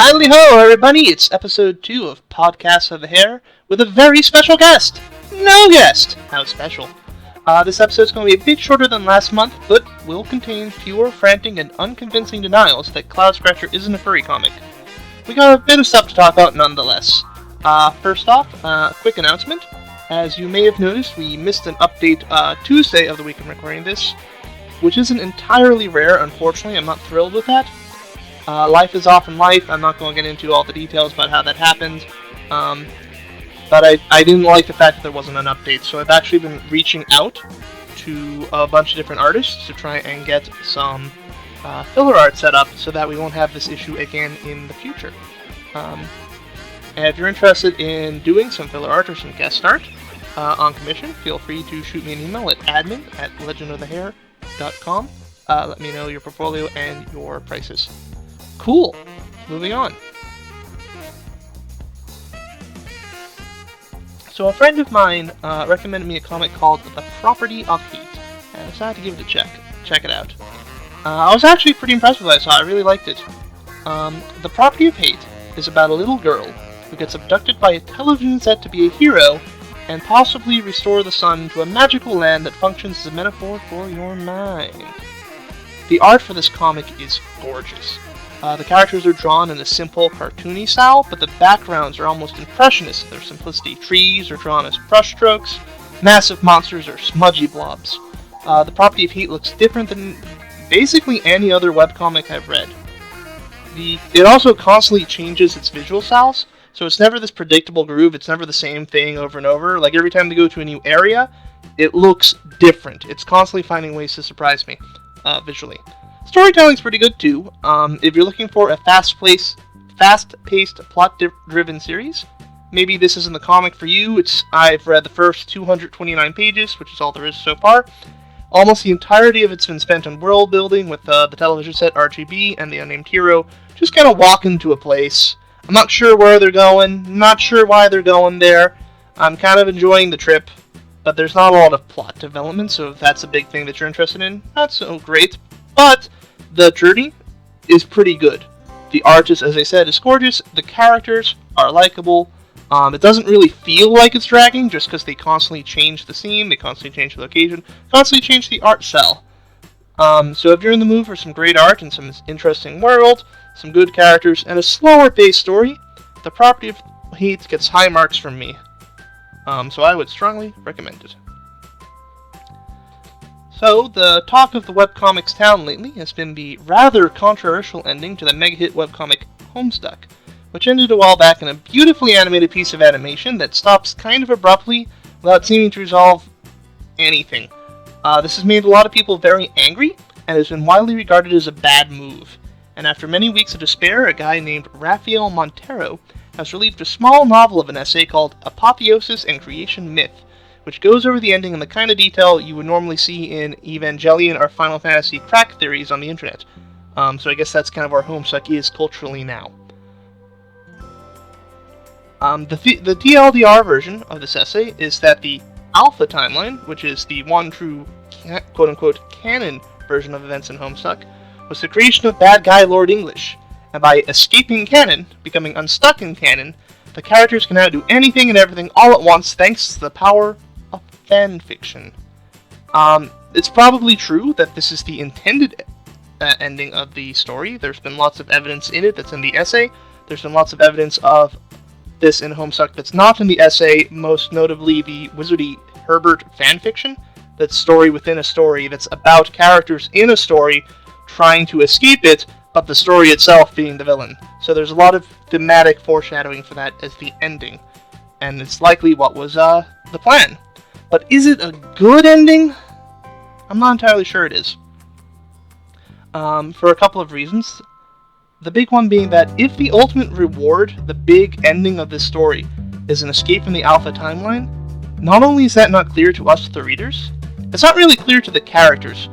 Hi-ho, everybody! It's episode 2 of Podcasts of Hare with a very special guest! No guest! How special. This episode's going to be a bit shorter than last month, but will contain fewer frantic and unconvincing denials that Cloud Scratcher isn't a furry comic. We got a bit of stuff to talk about nonetheless. First off, quick announcement. As you may have noticed, we missed an update Tuesday of the week I'm recording this, which isn't entirely rare, unfortunately. I'm not thrilled with that. Life is often life. I'm not going to get into all the details about how that happened. But I didn't like the fact that there wasn't an update, so I've actually been reaching out to a bunch of different artists to try and get some filler art set up so that we won't have this issue again in the future. And if you're interested in doing some filler art or some guest art on commission, feel free to shoot me an email at admin@legendofthehare.com. Let me know your portfolio and your prices. Cool. Moving on. So a friend of mine recommended me a comic called The Property of Hate, and I decided to give it a check it out. I was actually pretty impressed with what I saw. I really liked it. The Property of Hate is about a little girl who gets abducted by a television set to be a hero and possibly restore the sun to a magical land that functions as a metaphor for your mind. The art for this comic is gorgeous. The characters are drawn in a simple, cartoony style, but the backgrounds are almost impressionist in their simplicity. Trees are drawn as brushstrokes, massive monsters are smudgy blobs. The Property of Hate looks different than basically any other webcomic I've read. It also constantly changes its visual styles, so it's never this predictable groove, it's never the same thing over and over. Like every time they go to a new area, it looks different. It's constantly finding ways to surprise me, visually. Storytelling's pretty good too. If you're looking for a fast-paced, plot-driven series, maybe this isn't the comic for you. I've read the first 229 pages, which is all there is so far. Almost the entirety of it's been spent on world building with the television set RGB and the unnamed hero just kind of walking to a place. I'm not sure where they're going, not sure why they're going there. I'm kind of enjoying the trip, but there's not a lot of plot development, so if that's a big thing that you're interested in, not so great. But the journey is pretty good. The art, as I said, is gorgeous. The characters are likable. It doesn't really feel like it's dragging, just because they constantly change the scene, they constantly change the location, constantly change the art style. So if you're in the mood for some great art and some interesting world, some good characters, and a slower-paced story, The Property of Hate gets high marks from me. So I would strongly recommend it. So, the talk of the webcomics town lately has been the rather controversial ending to the mega-hit webcomic Homestuck, which ended a while back in a beautifully animated piece of animation that stops kind of abruptly without seeming to resolve anything. This has made a lot of people very angry, and has been widely regarded as a bad move. And after many weeks of despair, a guy named Rafael Montero has released a small novel of an essay called Apotheosis and Creation Myth, which goes over the ending in the kind of detail you would normally see in Evangelion or Final Fantasy crack theories on the internet. So I guess that's kind of where Homestuck is culturally now. The TLDR version of this essay is that the Alpha timeline, which is the one true quote-unquote canon version of events in Homestuck, was the creation of bad guy Lord English, and by escaping canon, becoming unstuck in canon, the characters can now do anything and everything all at once thanks to the power of fanfiction. It's probably true that this is the intended ending of the story. There's been lots of evidence in it that's in the essay. There's been lots of evidence of this in Homestuck that's not in the essay, most notably the Wizardy Herbert fanfiction. That's story within a story that's about characters in a story trying to escape it, but the story itself being the villain. So there's a lot of thematic foreshadowing for that as the ending. And it's likely what was the plan. But is it a good ending? I'm not entirely sure it is. For a couple of reasons. The big one being that if the ultimate reward, the big ending of this story, is an escape from the Alpha timeline, not only is that not clear to us, the readers, it's not really clear to the characters.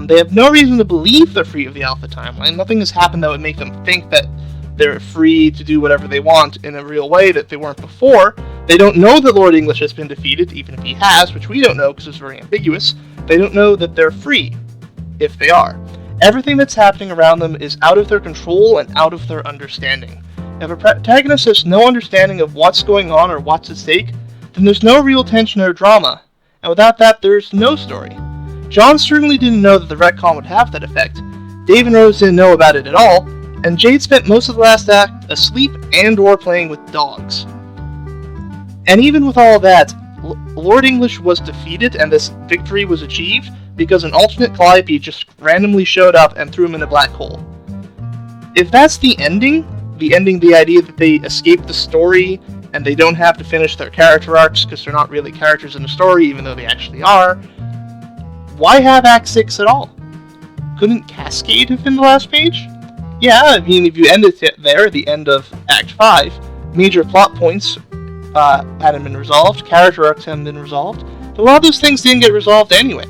They have no reason to believe they're free of the Alpha timeline. Nothing has happened that would make them think that they're free to do whatever they want in a real way that they weren't before. They don't know that Lord English has been defeated, even if he has, which we don't know because it's very ambiguous. They don't know that they're free, if they are. Everything that's happening around them is out of their control and out of their understanding. If a protagonist has no understanding of what's going on or what's at stake, then there's no real tension or drama, and without that, there's no story. John certainly didn't know that the retcon would have that effect. Dave and Rose didn't know about it at all, and Jade spent most of the last act asleep and/or playing with dogs. And even with all that, Lord English was defeated and this victory was achieved because an alternate Calliope just randomly showed up and threw him in a black hole. If that's the ending, the idea that they escape the story and they don't have to finish their character arcs because they're not really characters in the story, even though they actually are, why have Act 6 at all? Couldn't Cascade have been the last page? Yeah, I mean, if you ended it there at the end of Act 5, major plot points hadn't been resolved, character arcs hadn't been resolved, but a lot of those things didn't get resolved anyway.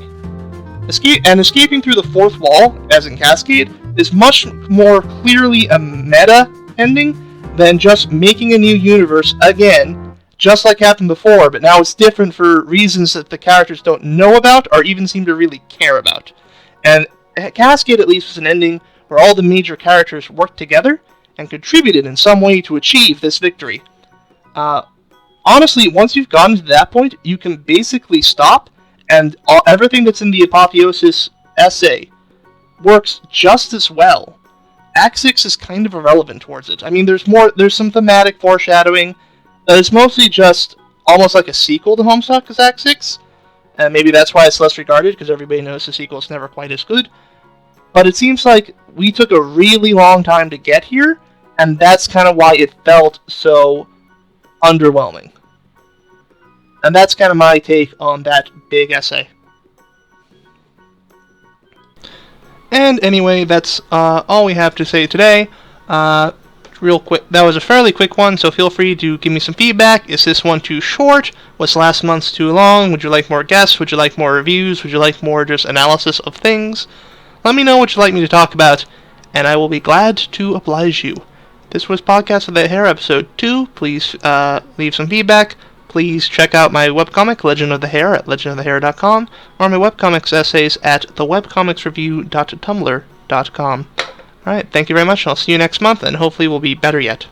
Escaping through the fourth wall, as in Cascade, is much more clearly a meta ending than just making a new universe again, just like happened before, but now it's different for reasons that the characters don't know about or even seem to really care about. And Cascade at least was an ending where all the major characters worked together and contributed in some way to achieve this victory. Honestly, once you've gotten to that point, you can basically stop, and everything that's in the Apotheosis essay works just as well. Act 6 is kind of irrelevant towards it. I mean, there's some thematic foreshadowing. It's mostly just almost like a sequel to Homestuck as Act 6. And maybe that's why it's less regarded, because everybody knows the sequel is never quite as good. But it seems like we took a really long time to get here, and that's kind of why it felt so underwhelming. And that's kind of my take on that big essay. And anyway, that's all we have to say today. Real quick, that was a fairly quick one, so feel free to give me some feedback. Is this one too short? Was last month's too long? Would you like more guests? Would you like more reviews? Would you like more just analysis of things? Let me know what you'd like me to talk about, and I will be glad to oblige you. This was Podcast of the Hare, Episode 2. Please leave some feedback. Please check out my webcomic, Legend of the Hare, at legendofthehare.com, or my webcomics essays at thewebcomicsreview.tumblr.com. Alright, thank you very much, and I'll see you next month, and hopefully we'll be better yet.